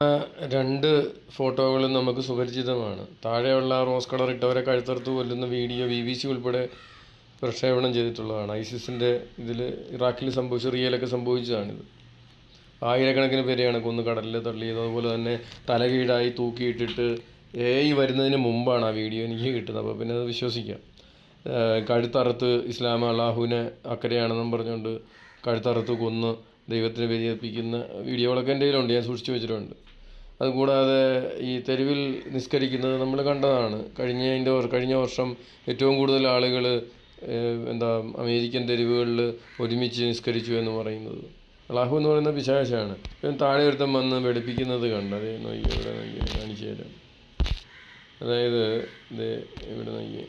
രണ്ട് ഫോട്ടോകളും നമുക്ക് സുപരിചിതമാണ്. താഴെയുള്ള റോസ് കളർ ഇട്ടവരെ കഴുത്തറുത്ത് കൊല്ലുന്ന വീഡിയോ BBC ഉൾപ്പെടെ പ്രക്ഷേപണം ചെയ്തിട്ടുള്ളതാണ്. ഐസിസിൻ്റെ ഇതിൽ ഇറാഖിൽ സിറിയയിലൊക്കെ സംഭവിച്ചതാണിത്. ആയിരക്കണക്കിന് പേരെയാണ് കൊന്ന് കടലിൽ തള്ളിയത്. അതുപോലെ തന്നെ തലകീഴായി തൂക്കിയിട്ടിട്ട് വരുന്നതിന് മുമ്പാണ് ആ വീഡിയോ എനിക്ക് കിട്ടുന്നത്. അപ്പോൾ പിന്നെ അത് വിശ്വസിക്കാം. കഴുത്തറുത്ത് ഇസ്ലാം അള്ളാഹുവിനെ അക്കരെയാണെന്നും പറഞ്ഞുകൊണ്ട് കഴുത്തറുത്ത് കൊന്ന് ദൈവത്തിനെ ബലിയർപ്പിക്കുന്ന വീഡിയോകളൊക്കെ എൻ്റെ കയ്യിലുണ്ട്, ഞാൻ സൂക്ഷിച്ചു വെച്ചിട്ടുണ്ട്. അതുകൂടാതെ ഈ തെരുവിൽ നിസ്കരിക്കുന്നത് നമ്മൾ കണ്ടതാണ്. കഴിഞ്ഞ വർഷം ഏറ്റവും കൂടുതൽ ആളുകൾ അമേരിക്കൻ തെരുവുകളിൽ ഒരുമിച്ച് നിസ്കരിച്ചു എന്ന് പറയുന്നത്. അള്ളാഹു എന്ന് പറയുന്ന പിശാചാണ്. താഴെ ഒരുത്തം വന്ന് വെളുപ്പിക്കുന്നത് കണ്ട് അതേ ഇവിടെ കാണിച്ചു തരാം. അതായത് ഇവിടെ നോക്കി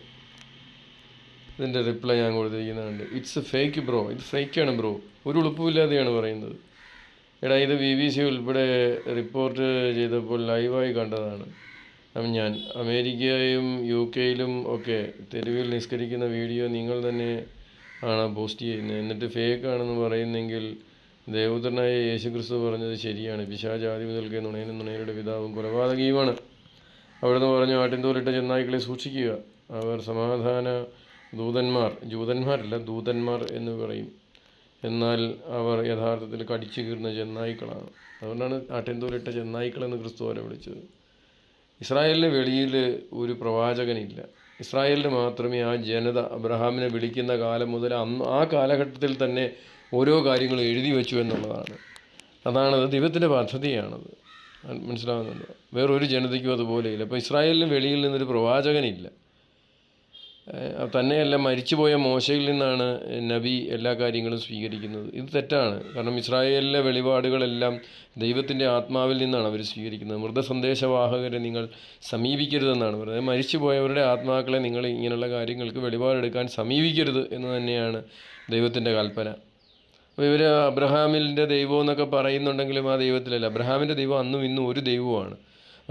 ഇതിൻ്റെ റിപ്ലൈ ഞാൻ കൊടുത്തിരിക്കുന്നുണ്ട്. ഇറ്റ്സ് ഫേക്ക് ബ്രോ, ഇത് ഫേക്കാണ് ബ്രോ, ഒരു ഉളുപ്പുമില്ലാതെയാണ് പറയുന്നത്. എടാ ഇത് BBC ഉൾപ്പെടെ റിപ്പോർട്ട് ചെയ്തപ്പോൾ ലൈവായി കണ്ടതാണ് ഞാൻ. അമേരിക്കയും UK ഒക്കെ തെരുവിൽ നിസ്കരിക്കുന്ന വീഡിയോ നിങ്ങൾ തന്നെ ആണ് പോസ്റ്റ് ചെയ്യുന്നത്. എന്നിട്ട് ഫേക്ക് ആണെന്ന് പറയുന്നെങ്കിൽ ദേവപുത്രനായ യേശുക്രിസ്തു പറഞ്ഞത് ശരിയാണ്. പിശാച് ആദ്യം മുതൽക്കേ നുണയനും നുണയരുടെ പിതാവും കൊലപാതകയുമാണ്. അവിടുന്ന് പറഞ്ഞു, ആട്ടിൻതോലിട്ട ചെന്നായ്ക്കളെ സൂക്ഷിക്കുക, അവർ സമാധാന ദൂതന്മാർ എന്ന് പറയും, എന്നാൽ അവർ യഥാർത്ഥത്തിൽ കടിച്ചു കീറുന്ന ചെന്നായ്ക്കളാണ്. അതുകൊണ്ടാണ് ആട്ടിൻതോലിട്ട ചെന്നായ്ക്കളെന്ന് ക്രിസ്തു അവരെ വിളിച്ചത്. ഇസ്രായേലിന് വെളിയിൽ ഒരു പ്രവാചകനില്ല. ഇസ്രായേലിന് മാത്രമേ ആ ജനത അബ്രഹാമിനെ വിളിക്കുന്ന കാലം മുതൽ ആ കാലഘട്ടത്തിൽ തന്നെ ഓരോ കാര്യങ്ങളും എഴുതി വെച്ചു എന്നുള്ളതാണ്. അതാണത്, ദൈവത്തിൻ്റെ പദ്ധതിയാണത്. മനസ്സിലാകുന്നുണ്ടോ? വേറൊരു ജനതയ്ക്കും അതുപോലെയില്ല. അപ്പോൾ ഇസ്രായേലിന് വെളിയിൽ നിന്നൊരു പ്രവാചകനില്ല. തന്നെയല്ല, മരിച്ചുപോയ മോശയിൽ നിന്നാണ് നബി എല്ലാ കാര്യങ്ങളും സ്വീകരിക്കുന്നത്. ഇത് തെറ്റാണ്. കാരണം ഇസ്രായേലിലെ വെളിപാടുകളെല്ലാം ദൈവത്തിൻ്റെ ആത്മാവിൽ നിന്നാണ് അവർ സ്വീകരിക്കുന്നത്. മൃതസന്ദേശവാഹകരെ നിങ്ങൾ സമീപിക്കരുതെന്നാണ് പറയുന്നത്. മരിച്ചുപോയവരുടെ ആത്മാക്കളെ നിങ്ങൾ ഇങ്ങനെയുള്ള കാര്യങ്ങൾക്ക് വെളിപാടെടുക്കാൻ സമീപിക്കരുത് എന്ന് തന്നെയാണ് ദൈവത്തിൻ്റെ കൽപ്പന. അപ്പോൾ ഇവർ അബ്രഹാമിൻ്റെ ദൈവം എന്നൊക്കെ പറയുന്നുണ്ടെങ്കിലും ആ ദൈവത്തിലല്ല. അബ്രഹാമിൻ്റെ ദൈവം അന്നും ഇന്നും ഒരു ദൈവമാണ്.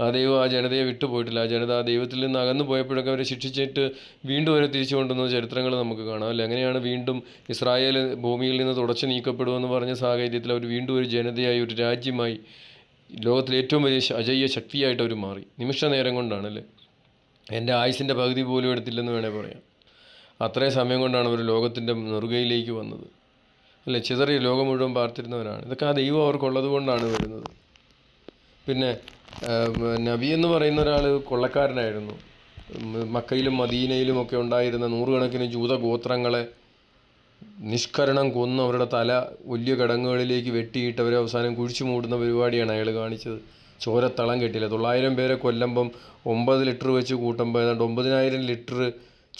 ആ ദൈവം ആ ജനതയെ വിട്ടുപോയിട്ടില്ല. ആ ജനത ആ ദൈവത്തിൽ നിന്ന് അകന്നു പോയപ്പോഴൊക്കെ അവരെ ശിക്ഷിച്ചിട്ട് വീണ്ടും അവരെ തിരിച്ചു കൊണ്ടുവന്ന ചരിത്രങ്ങൾ നമുക്ക് കാണാം അല്ലേ. അങ്ങനെയാണ് വീണ്ടും ഇസ്രായേൽ ഭൂമിയിൽ നിന്ന് തുടച്ചു നീക്കപ്പെടുമെന്ന് പറഞ്ഞ സാഹചര്യത്തിൽ അവർ വീണ്ടും ഒരു ജനതയായി, ഒരു രാജ്യമായി, ലോകത്തിലെ ഏറ്റവും വലിയ അജയ്യ ശക്തിയായിട്ട് അവർ മാറി. നിമിഷ നേരം കൊണ്ടാണല്ലേ. എൻ്റെ ആയുസിൻ്റെ പകുതി പോലും എടുത്തില്ലെന്ന് വേണേൽ പറയാം. അത്രയും സമയം കൊണ്ടാണ് അവർ ലോകത്തിൻ്റെ നെറുകയിലേക്ക് വന്നത് അല്ലേ. ചിതറിയ ലോകം മുഴുവൻ പാർത്തിരുന്നവരാണ്. ഇതൊക്കെ ആ ദൈവം അവർക്കുള്ളത് കൊണ്ടാണ് വരുന്നത്. പിന്നെ നബി എന്ന് പറയുന്ന ഒരാൾ കൊള്ളക്കാരനായിരുന്നു. മക്കയിലും മദീനയിലും ഒക്കെ ഉണ്ടായിരുന്ന നൂറുകണക്കിന് ജൂതഗോത്രങ്ങളെ നിഷ്കരണം കൊന്ന് അവരുടെ തല വലിയ കിടങ്ങുകളിലേക്ക് വെട്ടിയിട്ട് അവരെ അവസാനം കുഴിച്ചു മൂടുന്ന പരിപാടിയാണ് അയാൾ കാണിച്ചത്. ചോരത്തളം കെട്ടില്ല. 900 പേരെ കൊല്ലുമ്പം 9 ലിറ്റർ വെച്ച് കൂട്ടുമ്പോൾ ഏതാണ്ട് 9000 ലിറ്റർ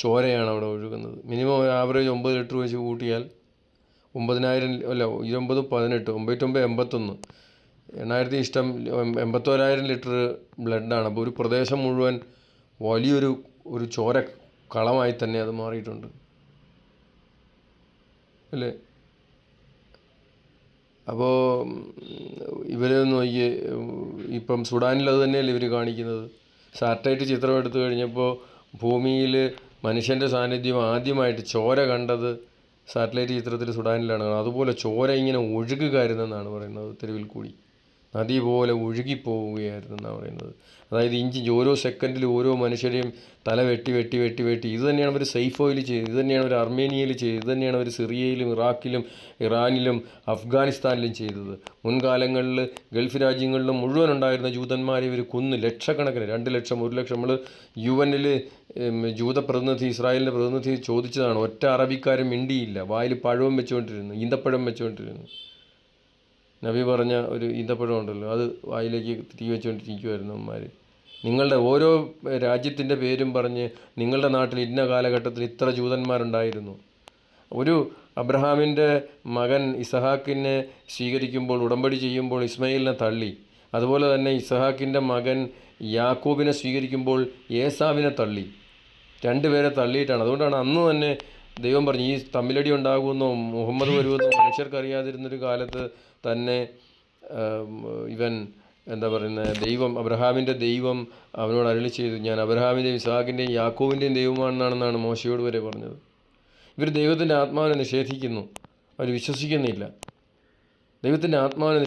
ചോരയാണ് അവിടെ ഒഴുകുന്നത്. മിനിമം ആവറേജ് 9 ലിറ്റർ വെച്ച് കൂട്ടിയാൽ 9000 അല്ല 29 18 99 81 8,000 ഇഷ്ടം 81,000 ലിറ്റർ ബ്ലഡാണ്. അപ്പോൾ ഒരു പ്രദേശം മുഴുവൻ വലിയൊരു ചോര കളമായി തന്നെ അത് മാറിയിട്ടുണ്ട് അല്ലേ. അപ്പോൾ ഇവർ നോക്കി ഇപ്പം സുഡാനിൽ അത് തന്നെയല്ലേ ഇവർ കാണിക്കുന്നത്. സാറ്റലൈറ്റ് ചിത്രം എടുത്തു കഴിഞ്ഞപ്പോൾ ഭൂമിയിൽ മനുഷ്യൻ്റെ സാന്നിധ്യം ആദ്യമായിട്ട് ചോര കണ്ടത് സാറ്റലൈറ്റ് ചിത്രത്തിൽ സുഡാനിലാണ്. അതുപോലെ ചോര ഇങ്ങനെ ഒഴുകുകയായിരുന്നെന്നാണ് പറയുന്നത്. തെരുവിൽ കൂടി നദി പോലെ ഒഴുകിപ്പോവുകയായിരുന്നെന്നാണ് പറയുന്നത്. അതായത് ഓരോ സെക്കൻഡിൽ ഓരോ മനുഷ്യരെയും തല വെട്ടി വെട്ടി വെട്ടി വെട്ടി ഇത് തന്നെയാണ് അവർ സൈഫോയിൽ ചെയ്തത്. ഇത് തന്നെയാണ് അവർ അർമേനിയയിൽ ചെയ്തത്. ഇത് തന്നെയാണ് അവർ സിറിയയിലും ഇറാഖിലും ഇറാനിലും അഫ്ഗാനിസ്ഥാനിലും ചെയ്തത്. മുൻകാലങ്ങളിൽ ഗൾഫ് രാജ്യങ്ങളിലും മുഴുവൻ ഉണ്ടായിരുന്ന ജൂതന്മാരെ ഇവർ കൊന്ന് ലക്ഷക്കണക്കിന് 2 ലക്ഷം 1 ലക്ഷം. നമ്മൾ UN ജൂത പ്രതിനിധി, ഇസ്രായേലിൻ്റെ പ്രതിനിധി ചോദിച്ചതാണ്. ഒറ്റ അറബിക്കാരും മിണ്ടിയില്ല. വായിൽ പഴവും വെച്ചുകൊണ്ടിരുന്നു, ഈന്തപ്പഴം വെച്ചുകൊണ്ടിരുന്നു. നബി പറഞ്ഞ ഒരു ഈന്തപ്പഴം ഉണ്ടല്ലോ, അത് വായിലേക്ക് തീ വെച്ചുകൊണ്ടിരിക്കുമായിരുന്നു അമ്മമാർ. നിങ്ങളുടെ ഓരോ രാജ്യത്തിൻ്റെ പേരും പറഞ്ഞ് നിങ്ങളുടെ നാട്ടിൽ ഇന്ന കാലഘട്ടത്തിൽ ഇത്ര ജൂതന്മാരുണ്ടായിരുന്നു. ഒരു അബ്രഹാമിൻ്റെ മകൻ ഇസഹാക്കിനെ സ്വീകരിക്കുമ്പോൾ, ഉടമ്പടി ചെയ്യുമ്പോൾ ഇസ്മായിലിനെ തള്ളി. അതുപോലെ തന്നെ ഇസഹാക്കിൻ്റെ മകൻ യാക്കോബിനെ സ്വീകരിക്കുമ്പോൾ ഏസാവിനെ തള്ളി. 2 പേരെ തള്ളിയിട്ടാണ്. അതുകൊണ്ടാണ് അന്ന് തന്നെ ദൈവം പറഞ്ഞു ഈ തമ്മിലടി ഉണ്ടാകുമെന്നോ മുഹമ്മദ് വരുമെന്നോ മനുഷ്യർക്കറിയാതിരുന്നൊരു കാലത്ത് തന്നെ ദൈവം, അബ്രഹാമിൻ്റെ ദൈവം അവനോട് അരുളി ചെയ്തു, ഞാൻ അബ്രഹാമിൻ്റെയും ഇസ്ഹാക്കിൻ്റെയും യാക്കോബിൻ്റെയും ദൈവമാണെന്നാണ് മോശയോട് വരെ പറഞ്ഞത്. ഇവർ ദൈവത്തിൻ്റെ ആത്മാവിനെ നിഷേധിക്കുന്നു, അവർ വിശ്വസിക്കുന്നില്ല. ദൈവത്തിൻ്റെ ആത്മാവിനെ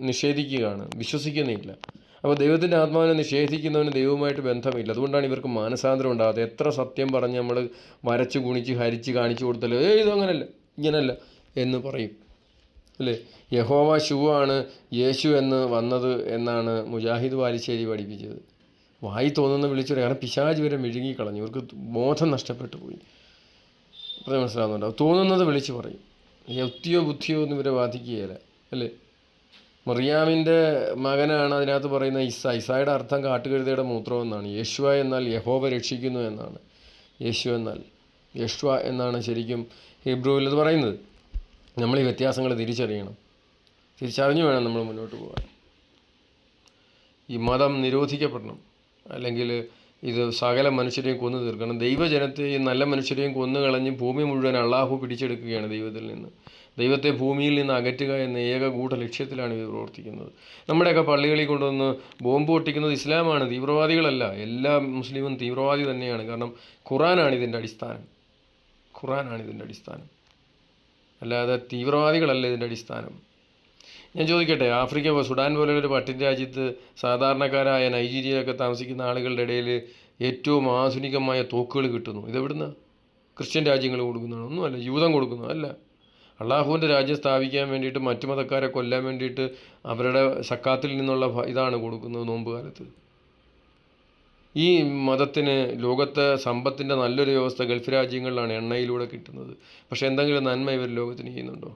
നിഷേധിക്കുകയാണ്, വിശ്വസിക്കുന്നില്ല. അപ്പോൾ ദൈവത്തിൻ്റെ ആത്മാവിനെ നിഷേധിക്കുന്നവന് ദൈവവുമായിട്ട് ബന്ധമില്ല. അതുകൊണ്ടാണ് ഇവർക്ക് മാനസാന്തരം ഉണ്ടാകാത്തത്. എത്ര സത്യം പറഞ്ഞ് നമ്മൾ വരച്ച് കുണിച്ച് ഹരിച്ച് കാണിച്ചു കൊടുത്താൽ ഇതങ്ങനല്ല, ഇങ്ങനല്ല എന്ന് പറയും അല്ലേ. യഹോവ ശുവാണ് യേശു എന്ന് വന്നത് എന്നാണ് മുജാഹിദ് വാലിശ്ശേരി പഠിപ്പിച്ചത്. വായി തോന്നുന്ന വിളിച്ചു പറയും. കാരണം പിശാച് വരെ മെഴുകിക്കളഞ്ഞു, ഇവർക്ക് ബോധം നഷ്ടപ്പെട്ടു പോയി. മനസ്സിലാകുന്നുണ്ടോ? തോന്നുന്നത് വിളിച്ചു പറയും. യുക്തിയോ ബുദ്ധിയോ ഒന്നും ഇവരെ ബാധിക്കുകയില്ല അല്ലേ. മറിയാമിൻ്റെ മകനാണ് അതിനകത്ത് പറയുന്ന ഇസായുടെ അർത്ഥം കാട്ടുകഴുതയുടെ മൂത്രം എന്നാണ്. യേശുവ എന്നാൽ യഹോവ രക്ഷിക്കുന്നു എന്നാണ്. യേശുവ എന്നാണ് ശരിക്കും ഹീബ്രുവിൽ അത് പറയുന്നത്. നമ്മൾ ഈ വ്യത്യാസങ്ങൾ തിരിച്ചറിഞ്ഞു വേണം നമ്മൾ മുന്നോട്ട് പോകാൻ. ഈ മതം നിരോധിക്കപ്പെടണം, അല്ലെങ്കിൽ ഇത് സകല മനുഷ്യരെയും കൊന്നു തീർക്കണം. ദൈവജനത്തെയും നല്ല മനുഷ്യരെയും കൊന്നുകളഞ്ഞ് ഭൂമി മുഴുവൻ അള്ളാഹു പിടിച്ചെടുക്കുകയാണ് ദൈവത്തിൽ നിന്ന്. ദൈവത്തെ ഭൂമിയിൽ നിന്ന് അകറ്റുക എന്ന ഏകഗൂഢ ലക്ഷ്യത്തിലാണ് ഇവർ പ്രവർത്തിക്കുന്നത്. നമ്മുടെയൊക്കെ പള്ളികളിൽ കൊണ്ടുവന്ന് ബോംബ് പൊട്ടിക്കുന്നത് ഇസ്ലാമാണ്, തീവ്രവാദികളല്ല. എല്ലാ മുസ്ലിമും തീവ്രവാദി തന്നെയാണ്. കാരണം ഖുറാനാണ് ഇതിൻ്റെ അടിസ്ഥാനം, അല്ലാതെ തീവ്രവാദികളല്ല ഇതിൻ്റെ അടിസ്ഥാനം. ഞാൻ ചോദിക്കട്ടെ, സുഡാൻ പോലെയൊരു പട്ടിൻ രാജ്യത്ത് സാധാരണക്കാരായ നൈജീരിയയിലൊക്കെ താമസിക്കുന്ന ആളുകളുടെ ഇടയിൽ ഏറ്റവും ആധുനികമായ തോക്കുകൾ കിട്ടുന്നു. ഇതെവിടുന്ന? ക്രിസ്ത്യൻ രാജ്യങ്ങൾ കൊടുക്കുന്നതാണ്? ഒന്നുമല്ല. യൂതം കൊടുക്കുന്നതല്ല. അള്ളാഹുവിൻ്റെ രാജ്യം സ്ഥാപിക്കാൻ വേണ്ടിയിട്ട്, മറ്റു മതക്കാരെ കൊല്ലാൻ വേണ്ടിയിട്ട് അവരുടെ സക്കാത്തിൽ നിന്നുള്ള ഇതാണ് കൊടുക്കുന്നത് നോമ്പ് കാലത്ത്. ഈ മതത്തിന് ലോകത്തെ സമ്പത്തിൻ്റെ നല്ലൊരു വ്യവസ്ഥ ഗൾഫ് രാജ്യങ്ങളിലാണ് എണ്ണയിലൂടെ കിട്ടുന്നത്. പക്ഷേ എന്തെങ്കിലും നന്മ ഇവർ ലോകത്തിന് ചെയ്യുന്നുണ്ടോ?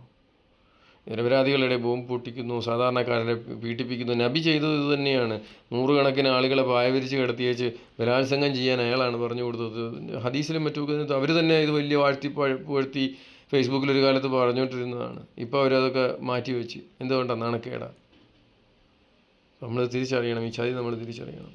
നിരപരാധികളുടെ ബോംബ് പൊട്ടിക്കുന്നു, സാധാരണക്കാരെ പീഡിപ്പിക്കുന്നു. നബി ചെയ്തത് ഇത് തന്നെയാണ്. നൂറുകണക്കിന് ആളുകളെ പായവിരിച്ച് കിടത്തിയേച്ച് ബലാത്സംഗം ചെയ്യാൻ അയാളാണ് പറഞ്ഞു കൊടുത്തത്. ഹദീസിലും മറ്റുമൊക്കെ അവർ തന്നെ ഇത് വലിയ വാഴ്ത്തി ഫേസ്ബുക്കിൽ ഒരു കാലത്ത് പറഞ്ഞുകൊണ്ടിരുന്നതാണ്. ഇപ്പോൾ അവരതൊക്കെ മാറ്റിവെച്ച്. എന്തുകൊണ്ടാണ്? നാണക്കേടാ. നമ്മൾ തിരിച്ചറിയണം, ഈ ചതി നമ്മൾ തിരിച്ചറിയണം.